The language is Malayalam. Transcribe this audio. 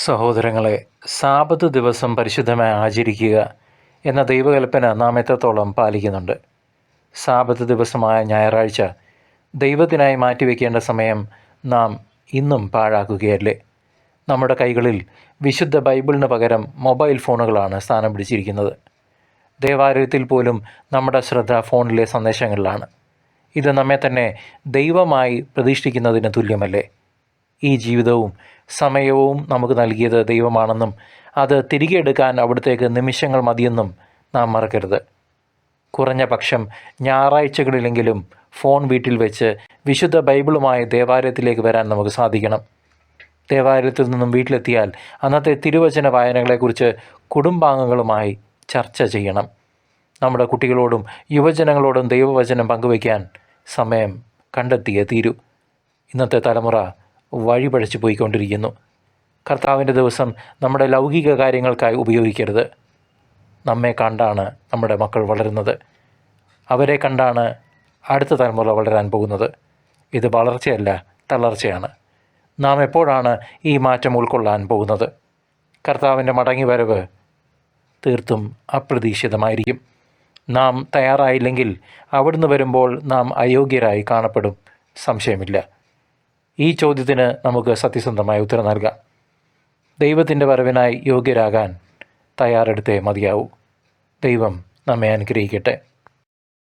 സഹോദരങ്ങളെ, സാബത്ത് ദിവസം പരിശുദ്ധമായി ആചരിക്കുക എന്ന ദൈവകൽപ്പന നാം എത്രത്തോളം പാലിക്കുന്നുണ്ട്? സാബത്ത് ദിവസമായ ഞായറാഴ്ച ദൈവത്തിനായി മാറ്റിവെക്കേണ്ട സമയം നാം ഇന്നും പാഴാക്കുകയല്ലേ? നമ്മുടെ കൈകളിൽ വിശുദ്ധ ബൈബിളിന് പകരം മൊബൈൽ ഫോണുകളാണ് സ്ഥാനം പിടിച്ചിരിക്കുന്നത്. ദേവാലയത്തിൽ പോലും നമ്മുടെ ശ്രദ്ധ ഫോണിലെ സന്ദേശങ്ങളിലാണ്. ഇത് നമ്മെ തന്നെ ദൈവമായി പ്രതിഷ്ഠിക്കുന്നതിന് തുല്യമല്ലേ? ഈ ജീവിതവും സമയവും നമുക്ക് നൽകിയത് ദൈവമാണെന്നും അത് തിരികെ എടുക്കാൻ അവിടത്തേക്ക് നിമിഷങ്ങൾ മതിയെന്നും നാം മറക്കരുത്. കുറഞ്ഞ പക്ഷം ഞായറാഴ്ചകളിലെങ്കിലും ഫോൺ വീട്ടിൽ വെച്ച് വിശുദ്ധ ബൈബിളുമായി ദേവാലയത്തിലേക്ക് വരാൻ നമുക്ക് സാധിക്കണം. ദേവാലയത്തിൽ നിന്നും വീട്ടിലെത്തിയാൽ അന്നത്തെ തിരുവചന വായനകളെക്കുറിച്ച് കുടുംബാംഗങ്ങളുമായി ചർച്ച ചെയ്യണം. നമ്മുടെ കുട്ടികളോടും യുവജനങ്ങളോടും ദൈവവചനം പങ്കുവയ്ക്കാൻ സമയം കണ്ടെത്തിയേ തീരൂ. ഇന്നത്തെ തലമുറ വഴിപഴച്ചു പോയിക്കൊണ്ടിരിക്കുന്നു. കർത്താവിൻ്റെ ദിവസം നമ്മുടെ ലൗകിക കാര്യങ്ങൾക്കായി ഉപയോഗിക്കരുത്. നമ്മെ കണ്ടാണ് നമ്മുടെ മക്കൾ വളരുന്നത്. അവരെ കണ്ടാണ് അടുത്ത തലമുറ വളരാൻ പോകുന്നത്. ഇത് വളർച്ചയല്ല, തളർച്ചയാണ്. നാം എപ്പോഴാണ് ഈ മാറ്റം ഉൾക്കൊള്ളാൻ പോകുന്നത്? കർത്താവിൻ്റെ മടങ്ങിവരവ് തീർത്തും അപ്രതീക്ഷിതമായിരിക്കും. നാം തയ്യാറായില്ലെങ്കിൽ അവിടുന്ന് വരുമ്പോൾ നാം അയോഗ്യരായി കാണപ്പെടും, സംശയമില്ല. ഈ ചോദ്യത്തിന് നമുക്ക് സത്യസന്ധമായ ഉത്തരം നൽകാം. ദൈവത്തിൻ്റെ വരവിനായി യോഗ്യരാകാൻ തയ്യാറെടുത്തേ മതിയാവൂ. ദൈവം നമ്മെ അനുഗ്രഹിക്കട്ടെ.